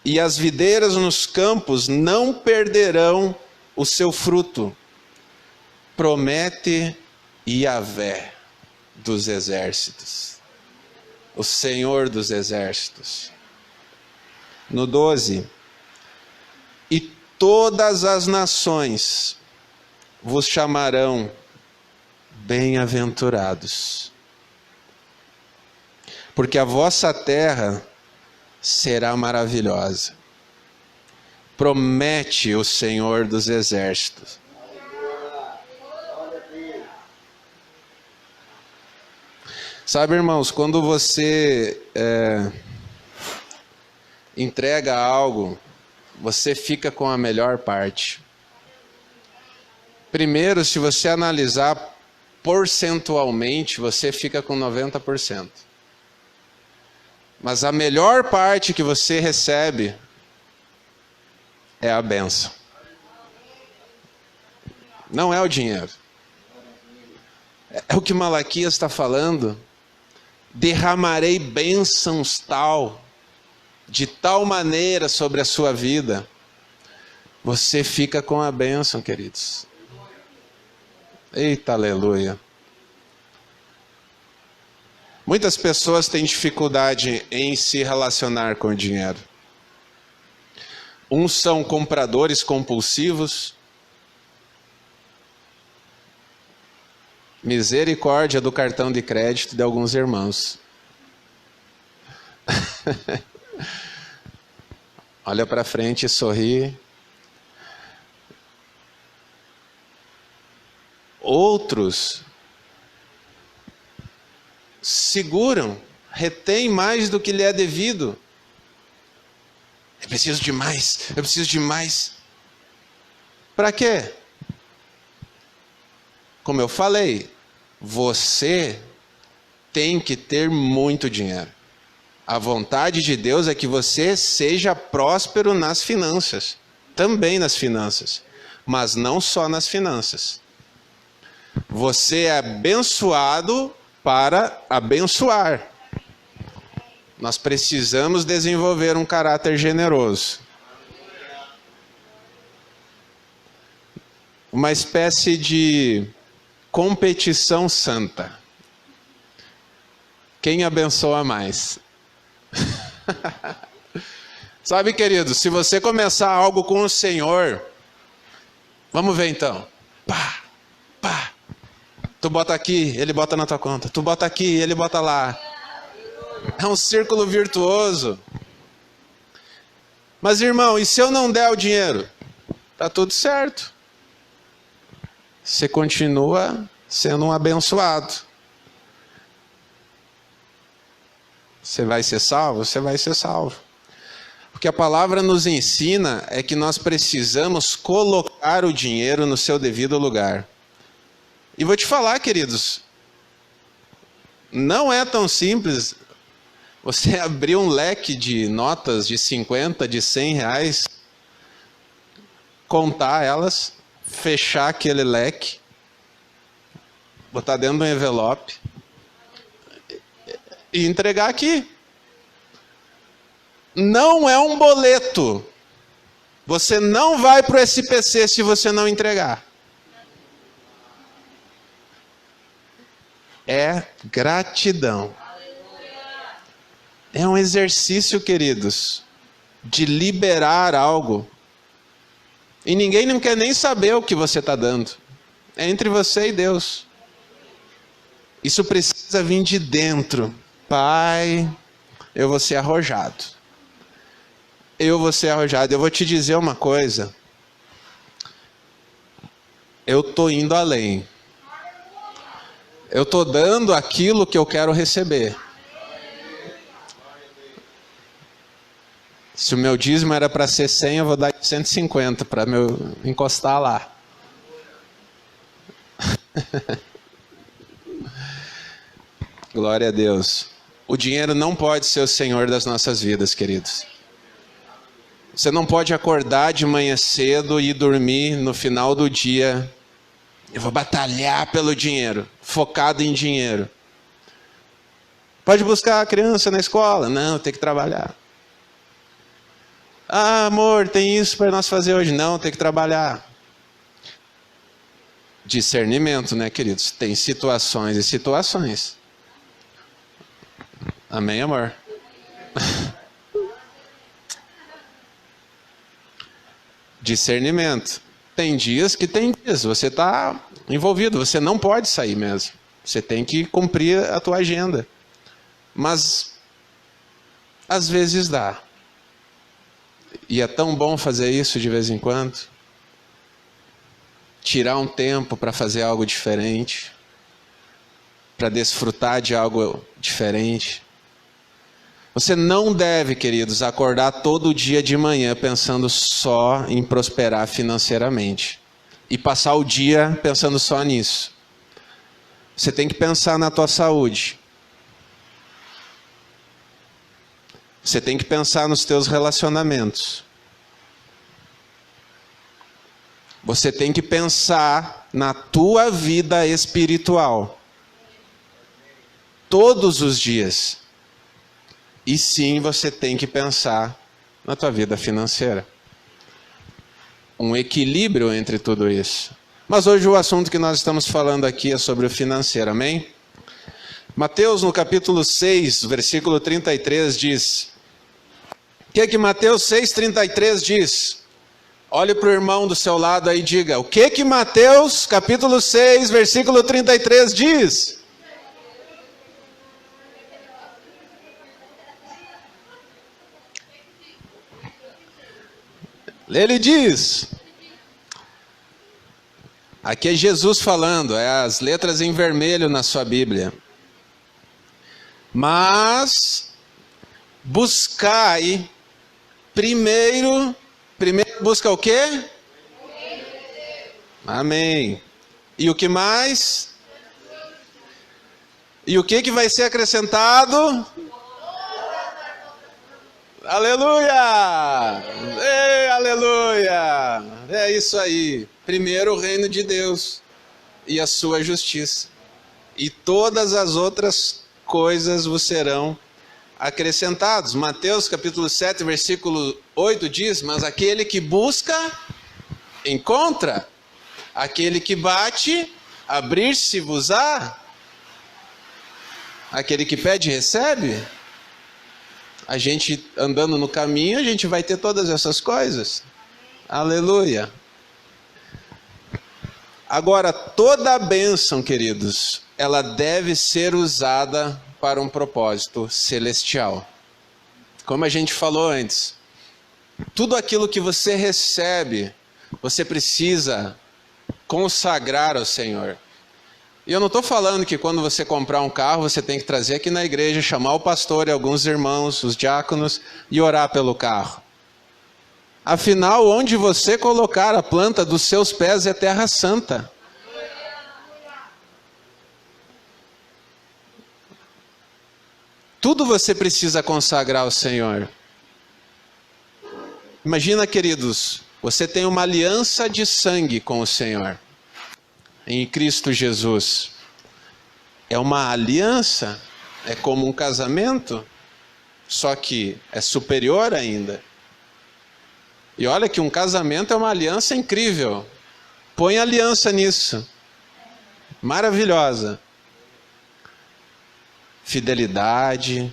E as videiras nos campos não perderão o seu fruto. Promete Yahvé dos exércitos. O Senhor dos exércitos. No 12. E todas as nações vos chamarão bem-aventurados, porque a vossa terra será maravilhosa. Promete o Senhor dos exércitos. Sabe, irmãos, quando você entrega algo, você fica com a melhor parte. Primeiro, se você analisar percentualmente, você fica com 90%. Mas a melhor parte que você recebe é a bênção. Não é o dinheiro. É o que Malaquias está falando. Derramarei bênçãos de tal maneira sobre a sua vida. Você fica com a bênção, queridos. Eita, aleluia. Muitas pessoas têm dificuldade em se relacionar com o dinheiro. Uns são compradores compulsivos. Misericórdia do cartão de crédito de alguns irmãos. Olha para frente e sorri. Outros seguram, retêm mais do que lhe é devido. Eu preciso de mais, eu preciso de mais. Para quê? Como eu falei, você tem que ter muito dinheiro. A vontade de Deus é que você seja próspero nas finanças, também nas finanças, mas não só nas finanças. Você é abençoado para abençoar. Nós precisamos desenvolver um caráter generoso. Uma espécie de competição santa. Quem abençoa mais? Sabe, querido, se você começar algo com o Senhor, vamos ver então. Pá, pá. Tu bota aqui, ele bota na tua conta. Tu bota aqui, ele bota lá. É um círculo virtuoso. Mas, irmão, e se eu não der o dinheiro? Tá tudo certo. Você continua sendo um abençoado. Você vai ser salvo? Você vai ser salvo. O que a palavra nos ensina é que nós precisamos colocar o dinheiro no seu devido lugar. E vou te falar, queridos, não é tão simples você abrir um leque de notas de 50, de 100 reais, contar elas, fechar aquele leque, botar dentro de um envelope e entregar aqui. não é um boleto. Você não vai para o SPC se você não entregar. É gratidão. É um exercício, queridos, de liberar algo. E ninguém não quer nem saber o que você está dando. É entre você e Deus. Isso precisa vir de dentro. Pai, eu vou ser arrojado. Eu vou ser arrojado. Eu vou te dizer uma coisa. Eu estou indo além. Eu estou dando aquilo que eu quero receber. Se o meu dízimo era para ser 100, eu vou dar 150 para eu encostar lá. Glória a Deus. O dinheiro não pode ser o senhor das nossas vidas, queridos. Você não pode acordar de manhã cedo e dormir no final do dia. Eu vou batalhar pelo dinheiro, focado em dinheiro. Pode buscar a criança na escola? Não, tem que trabalhar. Ah, amor, tem isso para nós fazer hoje? Não, tem que trabalhar. Discernimento, né, queridos? Tem situações e situações. Amém, amor? Discernimento. Tem dias que tem dias. Você está envolvido, você não pode sair mesmo. Você tem que cumprir a tua agenda. Mas, às vezes dá. E é tão bom fazer isso de vez em quando. Tirar um tempo para fazer algo diferente. Para desfrutar de algo diferente. Você não deve, queridos, acordar todo dia de manhã pensando só em prosperar financeiramente. E passar o dia pensando só nisso. Você tem que pensar na tua saúde. Você tem que pensar nos teus relacionamentos. Você tem que pensar na tua vida espiritual. Todos os dias. E sim, você tem que pensar na tua vida financeira. Um equilíbrio entre tudo isso. Mas hoje o assunto que nós estamos falando aqui é sobre o financeiro, amém? Mateus no capítulo 6, versículo 33 diz... O que Mateus 6,33 diz? Olhe para o irmão do seu lado aí e diga, o que Mateus capítulo 6, versículo 33 diz? Ele diz, aqui é Jesus falando, é as letras em vermelho na sua Bíblia. Mas buscai primeiro busca o quê? Amém. E o que mais? E o que vai ser acrescentado? Aleluia! Ei, aleluia! É isso aí. Primeiro o reino de Deus e a sua justiça. E todas as outras coisas vos serão acrescentados. Mateus capítulo 7, versículo 8 diz, mas aquele que busca, encontra. Aquele que bate, abrir-se-vos-á. Aquele que pede, recebe. A gente andando no caminho, a gente vai ter todas essas coisas. Aleluia. Agora, toda a bênção, queridos, ela deve ser usada para um propósito celestial. Como a gente falou antes, tudo aquilo que você recebe, você precisa consagrar ao Senhor. E eu não estou falando que quando você comprar um carro, você tem que trazer aqui na igreja, chamar o pastor e alguns irmãos, os diáconos, e orar pelo carro. Afinal, onde você colocar a planta dos seus pés é terra santa. Tudo você precisa consagrar ao Senhor. Imagina, queridos, você tem uma aliança de sangue com o Senhor. Em Cristo Jesus. É uma aliança? É como um casamento? só que é superior ainda. E olha que um casamento é uma aliança incrível. Põe aliança nisso. Maravilhosa. Fidelidade,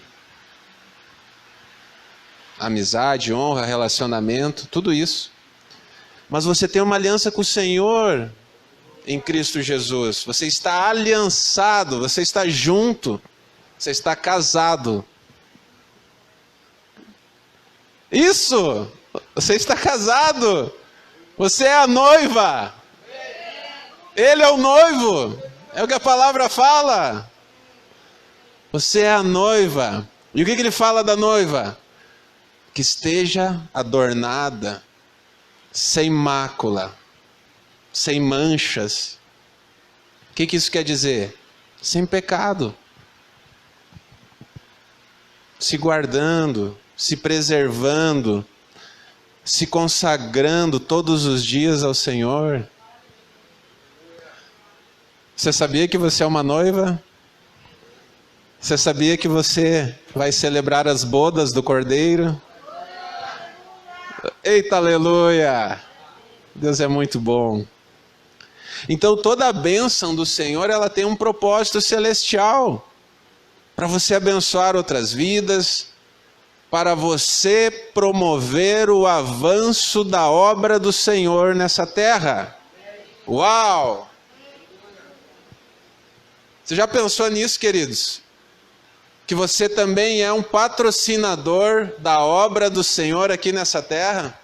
amizade, honra, relacionamento, tudo isso. Mas você tem uma aliança com o Senhor em Cristo Jesus. Você está aliançado, você está junto, você está casado. Isso! Você está casado. Você é a noiva. Ele é o noivo. É o que a palavra fala. Você é a noiva. E o que ele fala da noiva? Que esteja adornada, sem mácula, sem manchas. O que isso quer dizer? Sem pecado. Se guardando, se preservando, se consagrando todos os dias ao Senhor. Você sabia que você é uma noiva? Você sabia que você vai celebrar as bodas do Cordeiro? Eita, aleluia! Deus é muito bom. Então toda a bênção do Senhor, ela tem um propósito celestial. Para você abençoar outras vidas, para você promover o avanço da obra do Senhor nessa terra. Uau! Você já pensou nisso, queridos? Que você também é um patrocinador da obra do Senhor aqui nessa terra?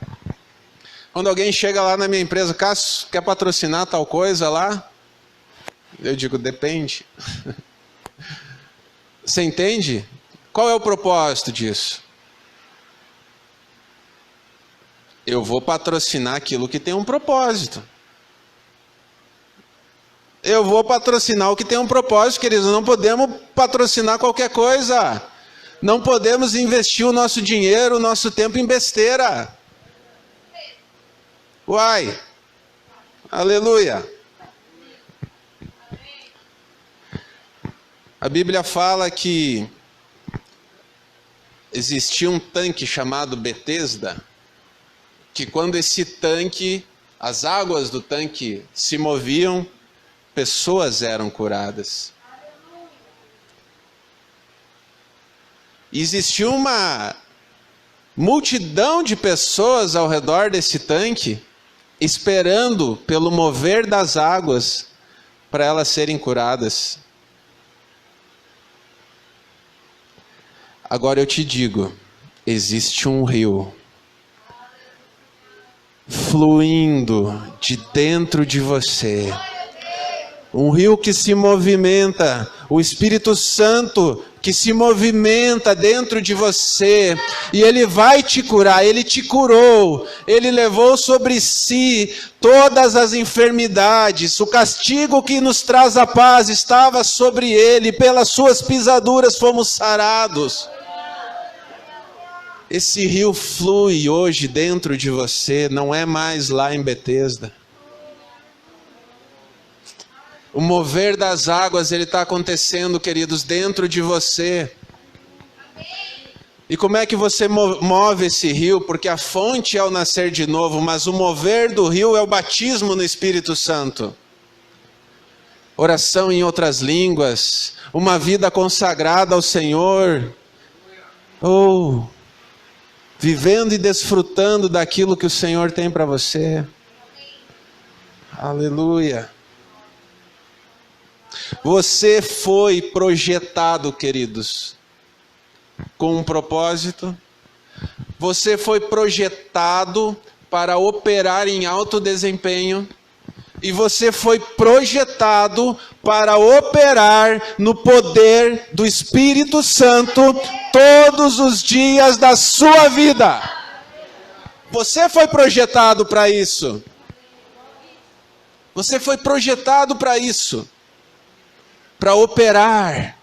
Quando alguém chega lá na minha empresa, Cássio, quer patrocinar tal coisa lá? Eu digo, depende. Você entende? Qual é o propósito disso? Eu vou patrocinar aquilo que tem um propósito. Eu vou patrocinar o que tem um propósito, queridos. Não podemos patrocinar qualquer coisa. Não podemos investir o nosso dinheiro, o nosso tempo em besteira. Uai! Aleluia! A Bíblia fala que existia um tanque chamado Betesda, que quando esse tanque, as águas do tanque se moviam, pessoas eram curadas. E existia uma multidão de pessoas ao redor desse tanque, esperando pelo mover das águas para elas serem curadas. Agora eu te digo, existe um rio fluindo de dentro de você. Um rio que se movimenta, o Espírito Santo que se movimenta dentro de você, e Ele vai te curar. Ele te curou, Ele levou sobre si todas as enfermidades, o castigo que nos traz a paz estava sobre Ele, pelas suas pisaduras fomos sarados. Esse rio flui hoje dentro de você, não é mais lá em Betesda. O mover das águas, ele está acontecendo, queridos, dentro de você. E como é que você move esse rio? Porque a fonte é o nascer de novo, mas o mover do rio é o batismo no Espírito Santo. Oração em outras línguas, uma vida consagrada ao Senhor. Vivendo e desfrutando daquilo que o Senhor tem para você. Aleluia. Você foi projetado, queridos, com um propósito. Você foi projetado para operar em alto desempenho. E você foi projetado para operar no poder do Espírito Santo todos os dias da sua vida. Você foi projetado para isso. Você foi projetado para isso. Para operar,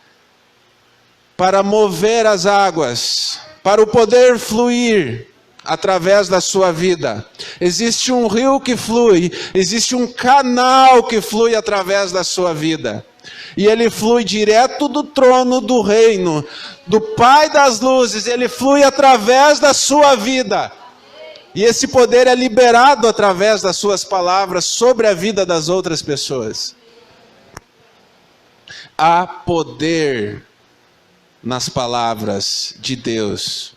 para mover as águas, para o poder fluir através da sua vida. Existe um rio que flui, existe um canal que flui através da sua vida. E ele flui direto do trono do reino, do Pai das luzes, ele flui através da sua vida. E esse poder é liberado através das suas palavras sobre a vida das outras pessoas. Há poder nas palavras de Deus.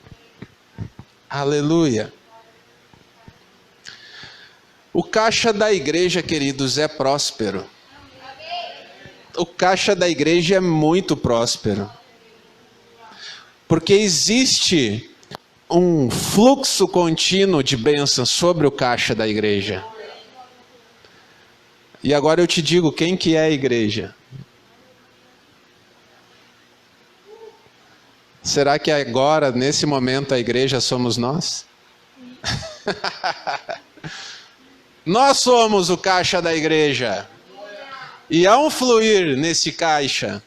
Aleluia. O caixa da igreja, queridos, é próspero. O caixa da igreja é muito próspero. Porque existe um fluxo contínuo de bênçãos sobre o caixa da igreja. E agora eu te digo quem que é a igreja. Será que agora, nesse momento, a igreja somos nós? Nós somos o caixa da igreja. E há um fluir nesse caixa.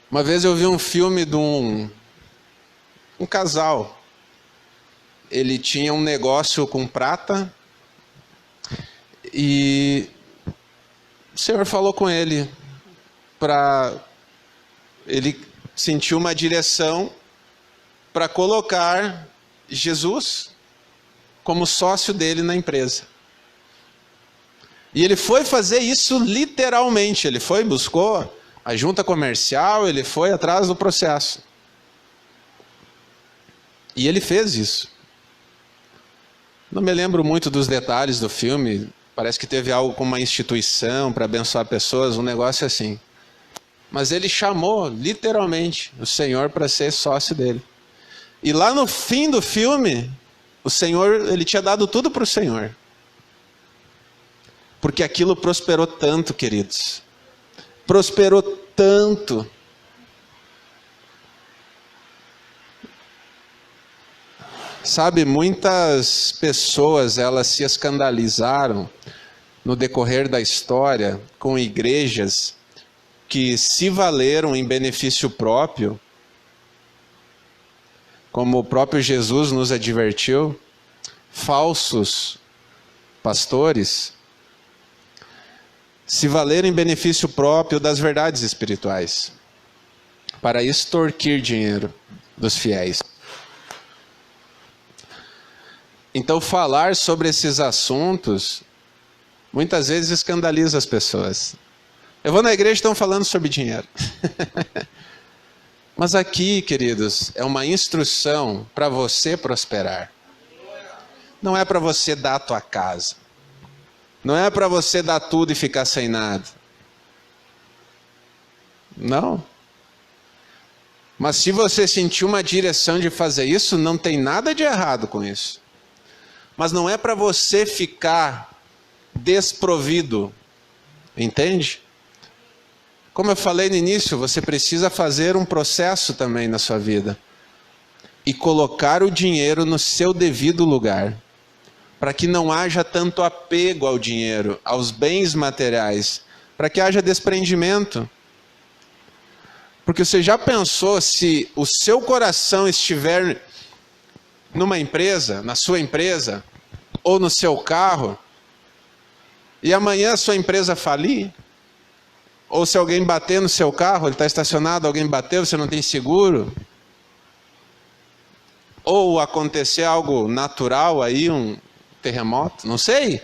Uma vez eu vi um filme de um casal. Ele tinha um negócio com prata. E o Senhor falou com ele para ele sentir uma direção para colocar Jesus como sócio dele na empresa. E ele foi fazer isso literalmente. Ele foi, buscou a junta comercial, ele foi atrás do processo. E ele fez isso. Não me lembro muito dos detalhes do filme. Parece que teve algo com uma instituição para abençoar pessoas, um negócio assim. Mas ele chamou, literalmente, o Senhor para ser sócio dele. E lá no fim do filme, o Senhor, ele tinha dado tudo para o Senhor. Porque aquilo prosperou tanto, queridos. Prosperou tanto. Sabe, muitas pessoas, elas se escandalizaram no decorrer da história com igrejas que se valeram em benefício próprio, como o próprio Jesus nos advertiu, falsos pastores, se valeram em benefício próprio das verdades espirituais, para extorquir dinheiro dos fiéis. Então, falar sobre esses assuntos, muitas vezes escandaliza as pessoas. Eu vou na igreja e estão falando sobre dinheiro. Mas aqui, queridos, é uma instrução para você prosperar. Não é para você dar a tua casa. Não é para você dar tudo e ficar sem nada. Não. Mas se você sentir uma direção de fazer isso, não tem nada de errado com isso. Mas não é para você ficar desprovido. Entende? Como eu falei no início, você precisa fazer um processo também na sua vida. E colocar o dinheiro no seu devido lugar. Para que não haja tanto apego ao dinheiro, aos bens materiais. Para que haja desprendimento. Porque você já pensou se o seu coração estiver numa empresa, na sua empresa, ou no seu carro, e amanhã a sua empresa falir? Ou se alguém bater no seu carro, ele está estacionado, alguém bateu, você não tem seguro? Ou acontecer algo natural aí, um terremoto, não sei.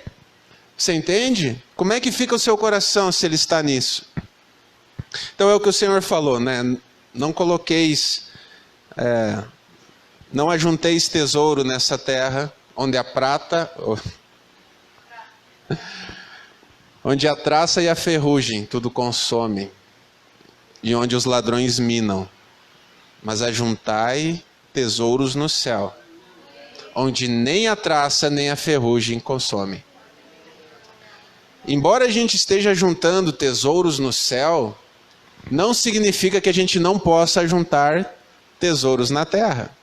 Você entende? Como é que fica o seu coração se ele está nisso? Então é o que o Senhor falou, né? Não coloqueis, não ajunteis tesouro nessa terra, onde a prata, onde a traça e a ferrugem tudo consomem, e onde os ladrões minam. Mas ajuntai tesouros no céu, onde nem a traça nem a ferrugem consomem. Embora a gente esteja juntando tesouros no céu, não significa que a gente não possa juntar tesouros na terra.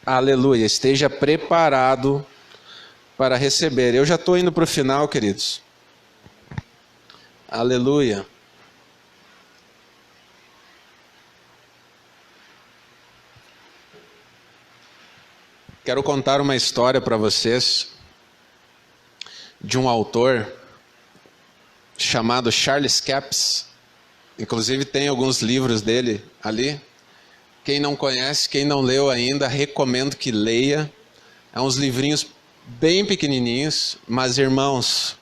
Aleluia, esteja preparado para receber. Eu já estou indo para o final, queridos. Aleluia. Quero contar uma história para vocês de um autor chamado Charles Capps. Inclusive tem alguns livros dele ali. Quem não conhece, quem não leu ainda, recomendo que leia. É uns livrinhos bem pequenininhos, mas irmãos,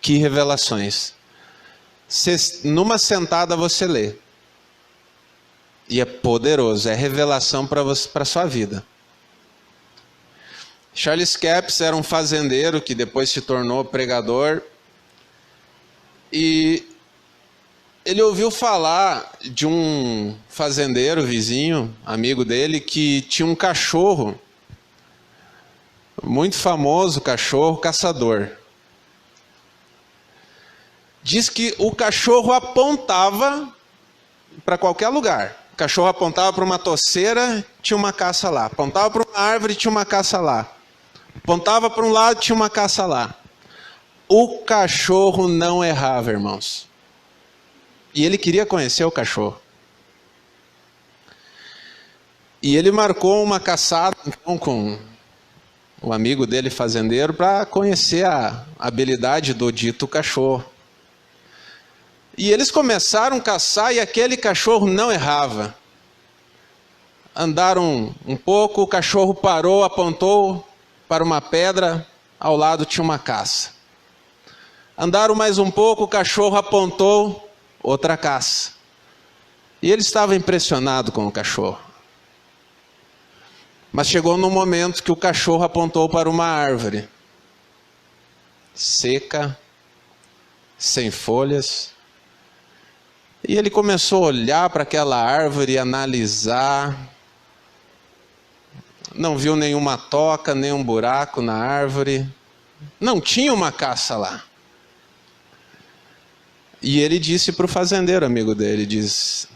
que revelações. Numa sentada você lê. E é poderoso, é revelação para a sua vida. Charles Capps era um fazendeiro que depois se tornou pregador. E ele ouviu falar de um fazendeiro vizinho, amigo dele, que tinha um cachorro, muito famoso cachorro caçador. Diz que o cachorro apontava para qualquer lugar. O cachorro apontava para uma toceira, tinha uma caça lá. Apontava para uma árvore, tinha uma caça lá. Apontava para um lado, tinha uma caça lá. O cachorro não errava, irmãos. E ele queria conhecer o cachorro. E ele marcou uma caçada então, com o amigo dele, fazendeiro, para conhecer a habilidade do dito cachorro. E eles começaram a caçar e aquele cachorro não errava. Andaram um pouco, o cachorro parou, apontou para uma pedra, ao lado tinha uma caça. Andaram mais um pouco, o cachorro apontou, outra caça. E ele estava impressionado com o cachorro. Mas chegou num momento que o cachorro apontou para uma árvore. Seca, sem folhas. E ele começou a olhar para aquela árvore e analisar. Não viu nenhuma toca, nenhum buraco na árvore. Não tinha uma caça lá. E ele disse para o fazendeiro, amigo dele, diz: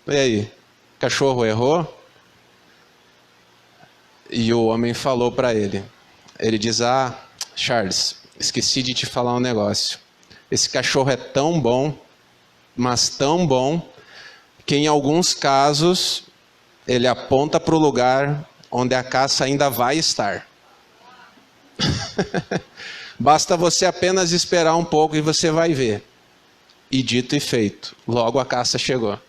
e aí, cachorro errou? E o homem falou para ele. Ele diz: ah, Charles, esqueci de te falar um negócio. Esse cachorro é tão bom, mas tão bom, que em alguns casos ele aponta para o lugar onde a caça ainda vai estar. Basta você apenas esperar um pouco e você vai ver. E dito e feito, logo a caça chegou.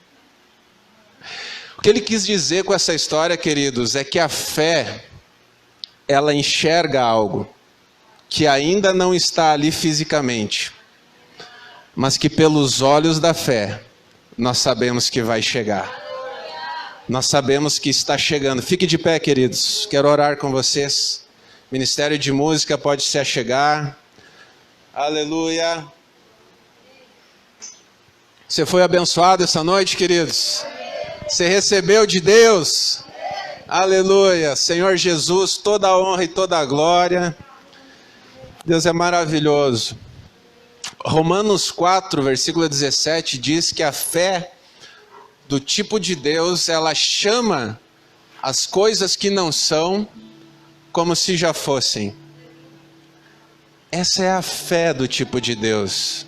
O que ele quis dizer com essa história, queridos, é que a fé, ela enxerga algo que ainda não está ali fisicamente, mas que pelos olhos da fé, nós sabemos que vai chegar. Nós sabemos que está chegando. Fique de pé, queridos. Quero orar com vocês. Ministério de Música pode se achegar. Aleluia. Você foi abençoado essa noite, queridos? Você recebeu de Deus? Aleluia. Senhor Jesus, toda a honra e toda a glória. Deus é maravilhoso. Romanos 4, versículo 17, diz que a fé do tipo de Deus, ela chama as coisas que não são como se já fossem. Essa é a fé do tipo de Deus.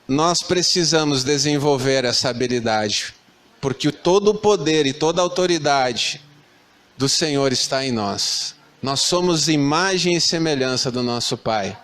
Nós precisamos desenvolver essa habilidade, porque todo o poder e toda a autoridade do Senhor está em nós. Nós somos imagem e semelhança do nosso Pai.